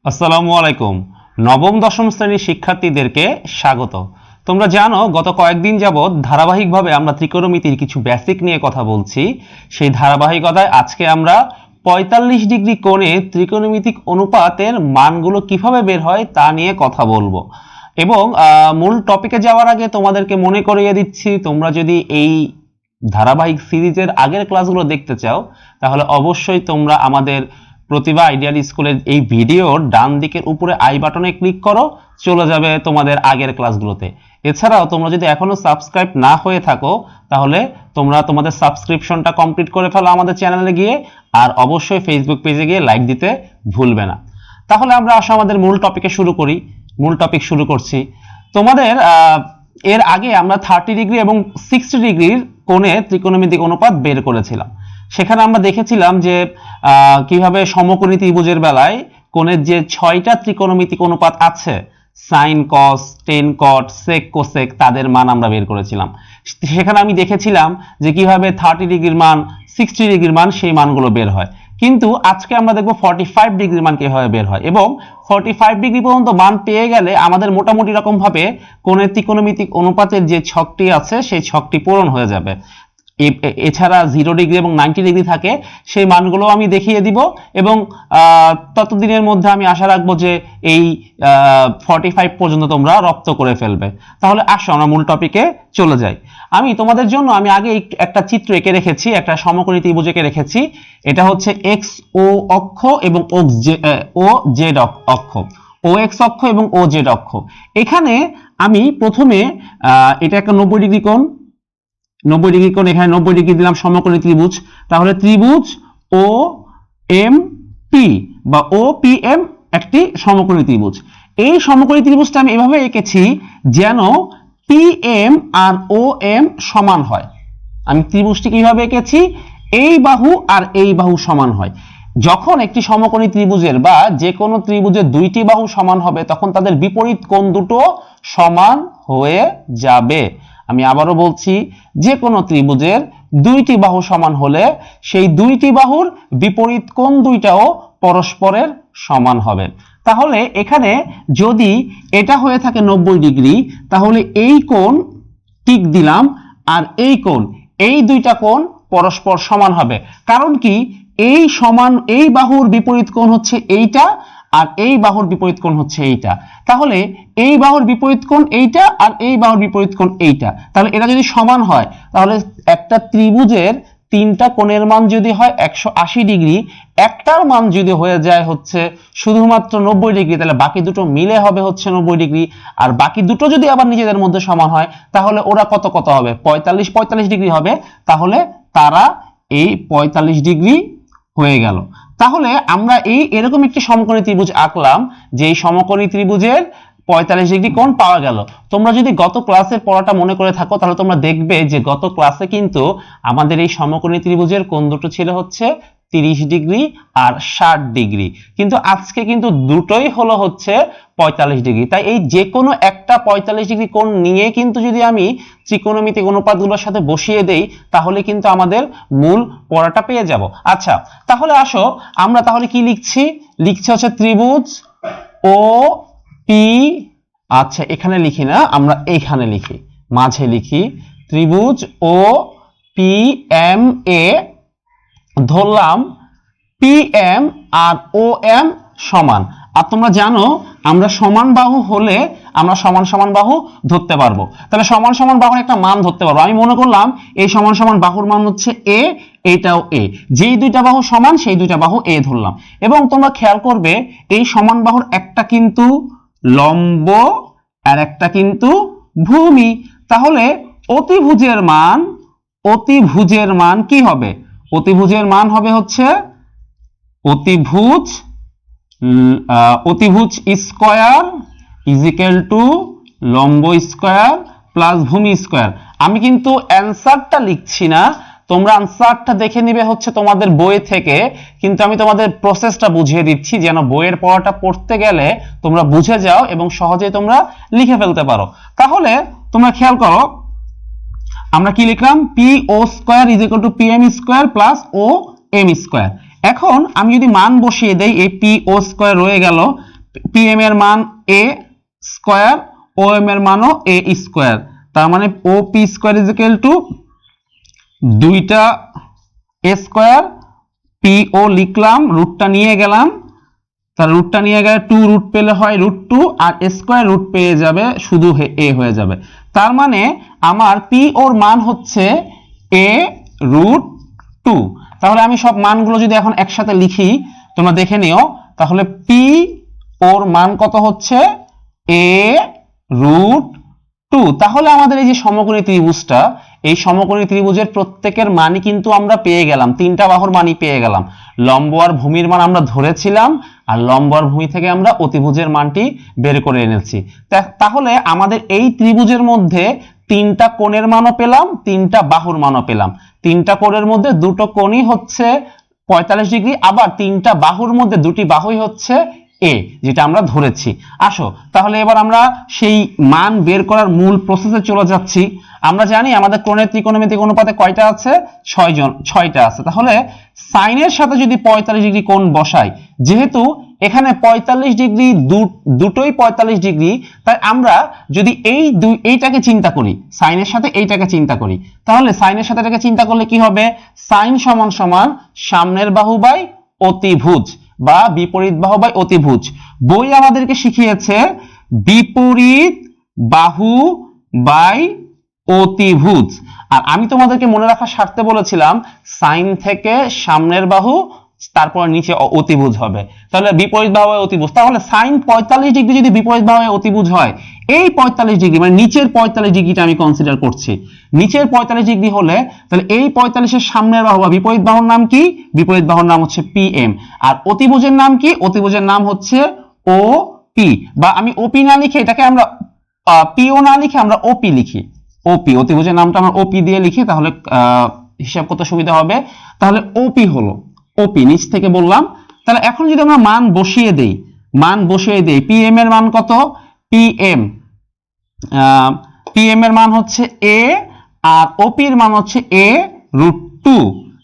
আসসালামু আলাইকুম। নবম দশম শ্রেণীর শিক্ষার্থীদেরকে স্বাগত। তোমরা জানো গত কয়েকদিন যাবৎ ধারাবাহিকভাবে আমরা ত্রিকোণমিতির কিছু বেসিক নিয়ে কথা বলছি। সেই ধারাবাহিকতায় আজকে আমরা 45 ডিগ্রি কোণে ত্রিকোণমিতিক অনুপাতের মানগুলো কিভাবে বের হয় তা নিয়ে কথা বলবো। এবং মূল টপিকে যাওয়ার আগে তোমাদেরকে মনে করিয়ে দিচ্ছি, তোমরা যদি এই ধারাবাহিক সিরিজের আগের ক্লাসগুলো দেখতে চাও তাহলে অবশ্যই তোমরা আমাদের প্রতিভা আইডিয়াল স্কুলের এই ভিডিওর ডান দিকের উপরে আই বাটনে ক্লিক করো, চলে যাবে তোমাদের আগের ক্লাসগুলোতে। এছাড়াও তোমরা যদি এখনো সাবস্ক্রাইব না হয়ে থাকো তাহলে তোমরা তোমাদের সাবস্ক্রিপশনটা কমপ্লিট করে ফেলো আমাদের চ্যানেলে গিয়ে, আর অবশ্যই ফেসবুক পেজে গিয়ে লাইক দিতে ভুলবে না। তাহলে আমরা আসো আমাদের মূল টপিকে শুরু করি। মূল টপিক শুরু করছি। তোমাদের এর আগে আমরা 30 ডিগ্রি এবং 60 ডিগ্রির কোণে ত্রিকোণমিতিক অনুপাত বের করেছিলাম। সেখানে আমরা দেখেছিলাম যে কিভাবে সমকোণী ত্রিভুজের বেলায় কোণের যে 6টা ত্রিকোণমিতিক অনুপাত আছে, sine cos, tan cot, sec cosec, তাদের মান আমরা বের করেছিলাম। সেখানে আমি দেখেছিলাম যে কিভাবে 30 ডিগ্রির মান, 60 ডিগ্রির মান, সেই মানগুলো বের হয়। কিন্তু আজকে আমরা দেখব 45 ডিগ্রির মান কিভাবে বের হয়, এবং 45 ডিগ্রি পর্যন্ত মান পেয়ে গেলে আমাদের মোটামুটি রকম ভাবে কোণের ত্রিকোণমিতিক অনুপাতের যে ছকটি আছে সেই ছকটি পূরণ হয়ে যাবে। এছাড়া 0 ডিগ্রি এবং 90 ডিগ্রি থাকে, সেই মানগুলো আমি দেখিয়ে দিব, এবং ততদিনের মধ্যে আমি আশা রাখবো যে এই 45 পর্যন্ত তোমরা রপ্ত করে ফেলবে। তাহলে আসো আমরা মূল টপিকে চলে যাই। আমি তোমাদের জন্য আগে একটা চিত্র এঁকে রেখেছি, একটা সমকোণী ত্রিভুজ এঁকে রেখেছি। এটা হচ্ছে এক্স ও অক্ষ এবং ও জেড অক্ষ, ও এক্স অক্ষ এবং ও জেড অক্ষ। এখানে আমি প্রথমে এটা একটা 90 ডিগ্রি কোণ, 90 ডিগ্রি কোণ, এখানে 90 ডিগ্রি দিলাম সমকোণী ত্রিভুজ। তাহলে ত্রিভুজ ও এম পি বা ও পি এম একটি সমকোণী ত্রিভুজ। এই সমকোণী ত্রিভুজটা আমি এভাবে এঁকেছি যেন পি এম আর ও এম সমান হয়। আমি ত্রিভুজটি কিভাবে এঁকেছি, এই বাহু আর এই বাহু সমান হয়। যখন একটি সমকোণী ত্রিভুজের বা যে কোনো ত্রিভুজের দুইটি বাহু সমান হবে তখন তাদের বিপরীত কোণ দুটো সমান হয়ে যাবে। আমি আবারও বলছি, যে কোনো ত্রিভুজের দুইটি বাহু সমান হলে সেই দুইটি বাহুর বিপরীত কোণ দুইটাও পরস্পরের সমান হবে। তাহলে এখানে যদি এটা হয়ে থাকে 90 ডিগ্রি, তাহলে এই কোণ টিক দিলাম, আর এই কোণ, এই দুইটা কোণ পরস্পর সমান হবে। কারণ কি, এই বাহুর বিপরীত কোণ হচ্ছে এইটা, আর এই বাহুর বিপরীত কোণ হচ্ছে এইটা। তাহলে এই বাহুর বিপরীত কোণ এইটা, আর এই বাহুর বিপরীত কোণ এইটা। তাহলে এটা যদি সমান হয় তাহলে একটা ত্রিভুজের তিনটা কোণের মান যদি হয় 180 ডিগ্রি, একটার মান যদি হয়ে যায় হচ্ছে শুধুমাত্র 90 ডিগ্রি, তাহলে বাকি দুটো মিলে হবে হচ্ছে 90 ডিগ্রি। আর বাকি দুটো যদি আবার নিজেদের মধ্যে সমান হয় তাহলে ওরা কত কত হবে, 45 ডিগ্রি হবে। তাহলে তারা এই 45 ডিগ্রি হয়ে গেল। তাহলে আমরা এরকম একটি সমকোণী ত্রিভুজ আঁকলাম, যে এই সমকোণী ত্রিভুজের 45 ডিগ্রি কোণ পাওয়া গেল। তোমরা যদি গত ক্লাসের পড়াটা মনে করে থাকো তাহলে তোমরা দেখবে যে গত ক্লাসে কিন্তু আমাদের এই সমকোণী ত্রিভুজের কোণ দুটো ছিল হচ্ছে 30 ডিগ্রি আর 60 ডিগ্রি, কিন্তু আজকে কিন্তু দুটোই হলো হচ্ছে 45 ডিগ্রি। তাই এই যে কোনো একটা 45 ডিগ্রি কোণ নিয়ে কিন্তু যদি আমি ত্রিকোণমিতিক অনুপাতগুলোর সাথে বসিয়ে দেই তাহলে কিন্তু আমাদের মূল পড়াটা পেয়ে যাব। আচ্ছা, তাহলে আসো আমরা তাহলে কি লিখছি হচ্ছে ত্রিভুজ ও পি, আচ্ছা এখানে লিখি না, আমরা এখানে লিখি, মাঝে লিখি, ত্রিভুজ ও পি এম এ ধরলাম পি এম আর ও এম সমান। আর তোমরা জানো আমরা সমান বাহু হলে আমরা সমান সমান বাহু ধরতে পারবো। তাহলে সমান সমান বাহুর একটা মান ধরতে পারবো। আমি মনে করলাম এই সমান সমান বাহুর মান হচ্ছে এ, এইটাও এ, যেই দুইটা বাহু সমান সেই দুইটা বাহু এ ধরলাম। এবং তোমরা খেয়াল করবে এই সমান বাহুর একটা কিন্তু লম্ব আর একটা কিন্তু ভূমি। তাহলে অতিভুজের মান কি হবে, অতিভুজের মান হবে হচ্ছে অতিভুজ স্কয়ার ইজ ইকুয়াল টু লম্ব স্কয়ার প্লাস ভূমি স্কয়ার। আমি কিন্তু অ্যানসারটা লিখছি না, তোমরা অ্যানসারটা দেখে নিবে হচ্ছে তোমাদের বই থেকে, কিন্তু আমি তোমাদের প্রসেসটা বুঝিয়ে দিচ্ছি যেন বইয়ের পড়াটা পড়তে গেলে তোমরা বুঝে যাও এবং সহজেই তোমরা লিখে ফেলতে পারো। তাহলে তোমরা খেয়াল করো আমরা কি লিখলাম, P O square is equal to P M square plus O M square. এখন আমি যদি মান বসিয়ে দেই, এই পি ও স্কয়ার রয়ে গেল, PM এর মান a স্কয়ার, OM এর মানও a স্কয়ার, তার মানে OP square is equal two দুইটা a স্কয়ার, PO লিখলাম, রুটটা নিয়ে গেলাম, তার রুটটা নিয়ে গেলে 2 রুট পেলে হয় √2 আর a স্কয়ার রুট পেয়ে যাবে শুধু a হয়ে যাবে। তার মানে আমার PO এর মান হচ্ছে a √2। তাহলে আমি সব মানগুলো যদি এখন একসাথে লিখি তোমরা দেখে নিও, তাহলে PO এর মান কত হচ্ছে a √2। তাহলে আমাদের এই যে সমকোণী ত্রিভুজটা, এই সমকোণী ত্রিভুজের প্রত্যেকের মানই কিন্তু আমরা পেয়ে গেলাম, তিনটা বাহুর মানই পেয়ে গেলাম। লম্ব আর ভূমির মান আমরা ধরেছিলাম আর লম্ব আর ভূমি থেকে আমরা অতিভুজের মানটি বের করে এনেছি। তাহলে আমাদের এই ত্রিভুজের মধ্যে তিনটা কোণের মানও পেলাম, তিনটা বাহুর মানও পেলাম। তিনটা কোণের মধ্যে দুটো কোণই হচ্ছে 45 ডিগ্রি, আবার তিনটা বাহুর মধ্যে দুটি বাহুই হচ্ছে a, যেটা আমরা ধরেছি। আসো তাহলে এবার আমরা সেই মান বের করার মূল প্রসেসে চলে যাচ্ছি। আমরা জানি আমাদের কোণের ত্রিকোণমিতিক অনুপাতে কয়টা আছে? 6টা আছে। তাহলে সাইনের সাথে যদি 45 ডিগ্রি কোণ বসাই, যেহেতু এখানে 45 ডিগ্রি দুটোই 45 ডিগ্রি, তাই আমরা যদি এইটাকে চিন্তা করি, সাইনের সাথে এইটাকে চিন্তা করি, তাহলে সাইনের সাথে এটাকে চিন্তা করলে কি হবে? সাইন সমান সমান সামনের বাহু বাই অতিভুজ বা বিপরীত বাহু বাই অতিভুজ। বই আমাদেরকে শিখিয়েছে বিপরীত বাহু বাই অতিভুজ। আর আমি তোমাদেরকে মনে রাখার স্বার্থে বলেছিলাম সাইন থেকে সামনের বাহু, তারপর নিচে অতিভুজ হবে, তাহলে বিপরীত বাহু বাই অতিভুজ। তাহলে সাইন 45 ডিগ্রি যদি বিপরীত বাহু বাই অতিভুজ হয়, এই 45 ডিগ্রি মানে নিচের 45 ডিগ্রিটা আমি কনসিডার করছি। নিচের 45 ডিগ্রি হলে তাহলে এই 45 এর সামনের বাহু বা বিপরীত বাহুর নাম কি? বিপরীত বাহুর নাম হচ্ছে PM। আর অতিভুজের নাম কি? অতিভুজের নাম হচ্ছে OP। বা আমি OP না লিখে এটাকে আমরা PO না লিখে আমরা OP লিখি। OP, অতিভুজের নামটা আমরা OP দিয়ে লিখি, তাহলে হিসাব করতে সুবিধা হবে। তাহলে OP হলো OP, নিচ থেকে বললাম। তাহলে এখন যদি আমরা মান বসিয়ে দেই, PM এর মান কত? PM এর মান হচ্ছে a আর OP এর মান হচ্ছে a √2।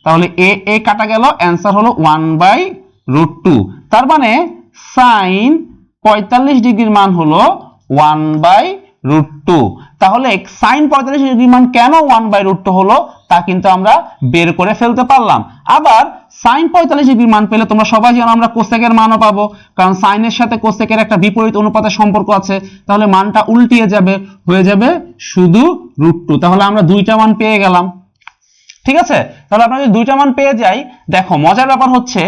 তাহলে a কাটা গেল, অ্যান্সার হলো 1/√2। তার মানে সাইন 45 ডিগ্রির মান হলো 1/√2। তাহলে সাইন 45 ডিগ্রির মান কেন 1/√2 হলো তা কিন্তু আমরা বের করে ফেলতে পারলাম। আবার সাইন 45 ডিগ্রির মান পেলে তোমরা সবাই জানো আমরা কোসেকের মানও পাবো, কারণ সাইনের সাথে কোসেকের একটা বিপরীত অনুপাতের সম্পর্ক আছে। তাহলে মানটা উল্টিয়ে যাবে, হয়ে যাবে শুধু √2। তাহলে আমরা দুইটা মান পেয়ে গেলাম। ঠিক আছে, তাহলে আমরা যদি দুইটা মান পেয়ে যাই, দেখো মজার ব্যাপার হচ্ছে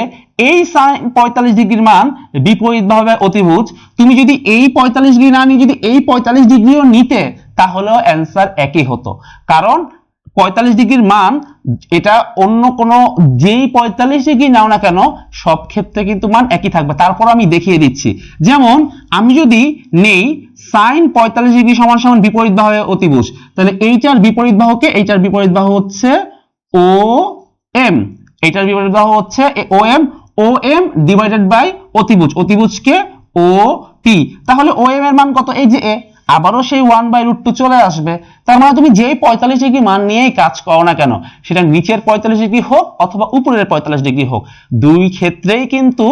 এই সাইন 45 ডিগ্রির মান বিপরীত ভাবে অতিভুজ, তুমি যদি এই 45 ডিগ্রি না নিয়ে যদি এই 45 ডিগ্রিও নিতে, তাহলেও অ্যান্সার একই হতো। কারণ 45 ডিগ্রির মান এটা অন্য কোনো যেই 45 ডিগ্রি নাও না কেন সব ক্ষেত্রে কিন্তু মান একই থাকবে। তারপর আমি দেখিয়ে দিচ্ছি। যেমন আমি যদি নেই সাইন 45 ডিগ্রি সমান সমান বিপরীত বাহু অতিভুজ, তাহলে এইটার বিপরীত বাহুকে, এইটার বিপরীত বাহু হচ্ছে OM, এইটার বিপরীত বাহু হচ্ছে OM ডিভাইডেড বাই অতিভুজ, অতিভুজকে OP। তাহলে OM এর মান কত? এই যে a, আবারও সেই 1/√2 চলে আসবে। তার মানে তুমি যেই 45 ডিগ্রি মান নিয়েই কাজ করো না কেন, সেটা নিচের 45 ডিগ্রি হোক অথবা উপরের 45 ডিগ্রি হোক, দুই ক্ষেত্রেই কিন্তু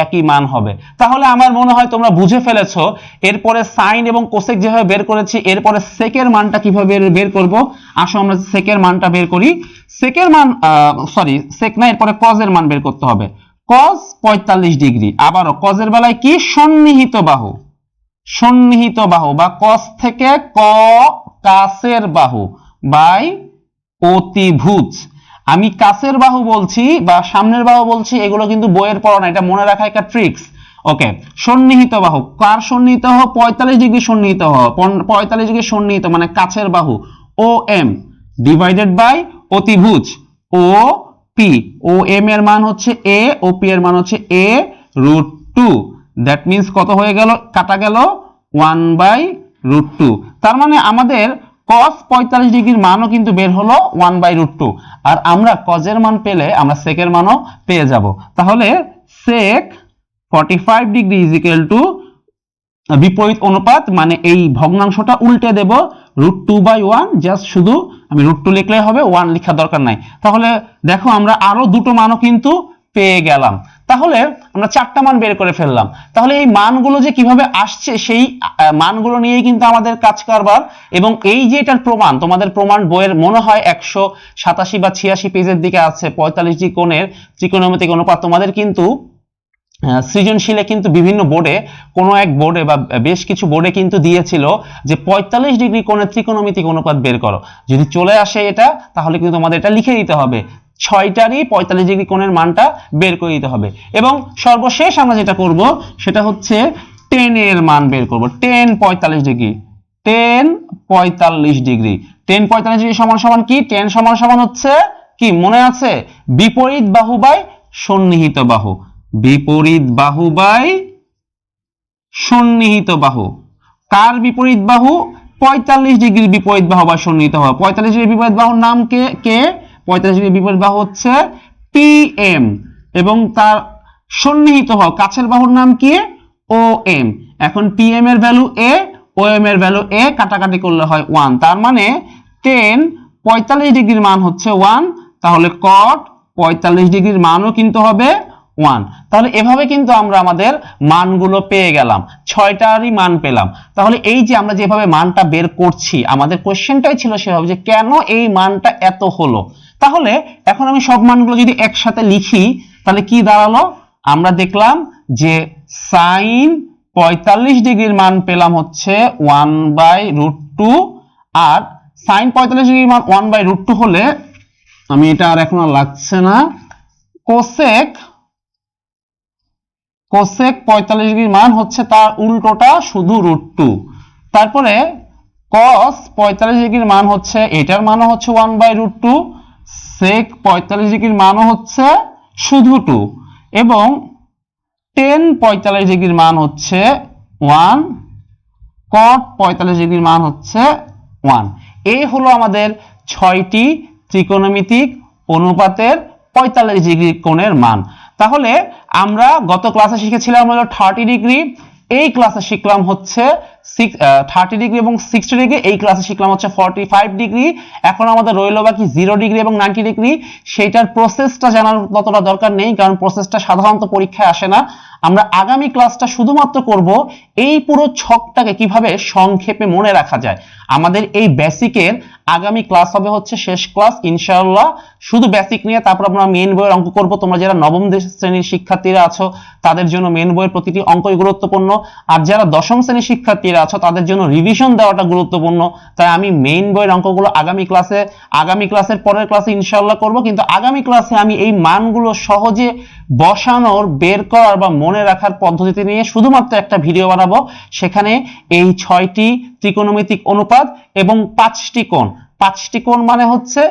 একই মান হবে। তাহলে আমার মনে হয় তোমরা বুঝে ফেলেছো। এরপরে সাইন এবং কোসেক যেভাবে বের করেছি, এরপরে সেকের মানটা কিভাবে বের করব। আসো আমরা সেকের মানটা বের করি। সেকের মান সেক না, এরপরে কজের মান বের করতে হবে। কজ 45 ডিগ্রি, আবারও কজের বেলায় কি? সন্নিহিত বাহু, সন্নিহিত বাহু বা কস থেকে কাছের বাহু বাই অতিভুজ। আমি কাছের বাহু বলছি বা সামনের বাহু বলছি, এগুলো কিন্তু বইয়ের পড়া না, এটা মনে রাখা একটা ট্রিক্স। ওকে, সন্নিহিত বাহু কার সন্নিহিত হওয়া? 45 ডিগ্রি সন্নিহিত হওয়া, 45 ডিগ্রি সন্নিহিত মানে কাছের বাহু OM ডিভাইডেড বাই অতিভুজ OP। OM এর মান হচ্ছে a, OP এর মান হচ্ছে a√2। দ্যাট মিন্স কত হয়ে গেল? কাটা গেল 1/√2। তার মানে আমাদের cos 45 ডিগ্রির মানও কিন্তু বের হলো 1/√2। আর আমরা কজের মান পেলে আমরা সেকের মানও পেয়ে যাব। তাহলে sec 45 degree is equal two বিপরীত অনুপাত, মানে এই ভগ্নাংশটা উল্টে দেব, √2/1, জাস্ট শুধু আমি √2 লিখলে হবে, 1 লেখার দরকার নাই। তাহলে দেখো আমরা আরো দুটো মানও কিন্তু পেয়ে গেলাম। তাহলে আমরা 4টা মান বের করে ফেললাম। তাহলে এই মানগুলো যে কিভাবে আসছে সেই মানগুলো নিয়েই কিন্তু আমাদের কাজ কারবার। এবং এই যে এটার প্রমাণ, তোমাদের প্রমাণ বইয়ের মনে হয় 187 বা 86 পেজের দিকে আছে 45 কোণের ত্রিকোণমিতিক অনুপাত। তোমাদের কিন্তু সৃজনশীলে কিন্তু বিভিন্ন বোর্ডে, কোনো এক বোর্ডে বা বেশ কিছু বোর্ডে কিন্তু দিয়েছিল যে 45 ডিগ্রি কোণের ত্রিকোণমিতিক অনুপাত বের করো। যদি চলে আসে এটা, তাহলে কিন্তু তোমাদের এটা লিখে দিতে হবে, 6টারই 45 ডিগ্রি কোণের মানটা বের করে দিতে হবে। এবং সর্বশেষ আমরা যেটা করব সেটা হচ্ছে 10 এর মান বের করব। 10 45 ডিগ্রি, 10 45 ডিগ্রি, 10 45 ডিগ্রি সমান সমান কি? 10 সমান সমান হচ্ছে কি মনে আছে? বিপরীত বাহু বাই সন্নিহিত বাহু। বিপরীত বাহু বাই সন্নিহিত বাহু। কার বিপরীত বাহু? 45 ডিগ্রির বিপরীত বাহু বা সন্নিহিত বাহু। 45 ডিগ্রির বিপরীত বাহুর নাম কে? 45 ডিগ্রির বিপরীত বাহু হচ্ছে PM, এবং তার সন্নিহিত বাহু কাছের বাহুর নাম কি? OM। এখন PM এর ভ্যালু A, OM এর ভ্যালু A, কাটাকাটি করলে হয় 1। তার মানে 10 45 ডিগ্রির মান হচ্ছে 1, তাহলে cot 45 ডিগ্রির মানও কিন্তু হবে 1। তাহলে এভাবে কিন্তু আমরা আমাদের মানগুলো পেয়ে গেলাম, 6টারই মান পেলাম। তাহলে এই যে আমরা যেভাবে মানটা বের করছি, আমাদের কোশ্চেনটাই ছিল সেভাবে যে কেন এই মানটা এত হলো। তাহলে এখন আমি সব মানগুলো যদি একসাথে লিখি তাহলে কি দাঁড়ালো? আমরা দেখলাম যে sin 45 ডিগ্রির মান পেলাম হচ্ছে 1/√2, আর sin 45 ডিগ্রির মান 1/√2 হলে, আমি এটা আর এখন আর লাগছে না, কোসেক 45 ডিগ্রির মান হচ্ছে তার উল্টোটা শুধু √2। তারপরে cos 45 ডিগ্রির মান হচ্ছে, এটার মানও হচ্ছে 1/√2, sec 45 ডিগ্রির মানও হচ্ছে শুধু 2, এবং tan 45 ডিগ্রির মান হচ্ছে 1, cot 45 ডিগ্রির মান হচ্ছে 1। এই হলো আমাদের 6টি ত্রিকোণমিতিক অনুপাতের 45 ডিগ্রি কোণের মান। তাহলে আমরা গত ক্লাসে শিখেছিলাম হলো 30 ডিগ্রি, এই ক্লাসে শিখলাম হচ্ছে 30 ডিগ্রি এবং 60 ডিগ্রি, এই ক্লাসে শিখলাম হচ্ছে 45 ডিগ্রি। এখন আমাদের রইল বাকি 0 ডিগ্রি এবং 90 ডিগ্রি। সেইটার প্রসেসটা জানার ততটা দরকার নেই, কারণ প্রসেসটা সাধারণত পরীক্ষায় আসে না। আমরা আগামী ক্লাসটা শুধুমাত্র করব এই পুরো ছকটাকে কিভাবে সংক্ষেপে মনে রাখা যায়। আমাদের এই বেসিকের আগামী ক্লাস হবে হচ্ছে শেষ ক্লাস ইনশাআল্লাহ, শুধু বেসিক নিয়ে। তারপর আমরা মেইন বইয়ের অঙ্ক করব। তোমরা যারা নবম শ্রেণীর শিক্ষার্থীরা আছো তাদের জন্য মেইন বইয়ের প্রতিটি অঙ্কই গুরুত্বপূর্ণ, আর যারা দশম শ্রেণীর শিক্ষার্থীরা আছো তাদের জন্য রিভিশন দেওয়াটা গুরুত্বপূর্ণ। তাই আমি মেইন বইয়ের অঙ্কগুলো আগামী ক্লাসের পরের ক্লাসে ইনশাআল্লাহ করব। কিন্তু আগামী ক্লাসে আমি এই মানগুলো সহজে বসানোর, বের করার বা মনে রাখার পদ্ধতি নিয়ে শুধুমাত্র একটা ভিডিও বানাবো। সেখানে এই 6টি ত্রিকোণমিতিক অনুপাত এবং 5টি কোণ, 5টি কোণ মানে হচ্ছে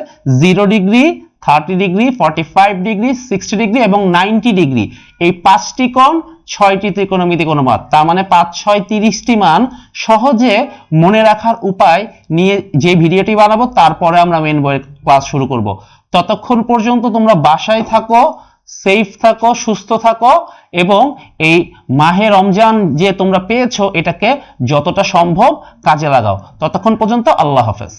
0 ডিগ্রি, 30 ডিগ্রি, 45 ডিগ্রি, 60 ডিগ্রি এবং 90 ডিগ্রি, এই 5টি কোণ 6টি ত্রিকোণমিতিক অনুপাত। তার মানে 5 6 30টি মান সহজে মনে রাখার উপায় নিয়ে যে ভিডিওটি বানাবো, তারপরে আমরা মেইন বইয়ের ক্লাস শুরু করব। ততক্ষণ পর্যন্ত তোমরা বাসায় থাকো, সেফ থাকো, সুস্থ থাকো, এবং এই মাহে রমজান যে তোমরা পেয়েছো এটাকে যতটা সম্ভব কাজে লাগাও। ততক্ষণ পর্যন্ত আল্লাহ হাফেজ।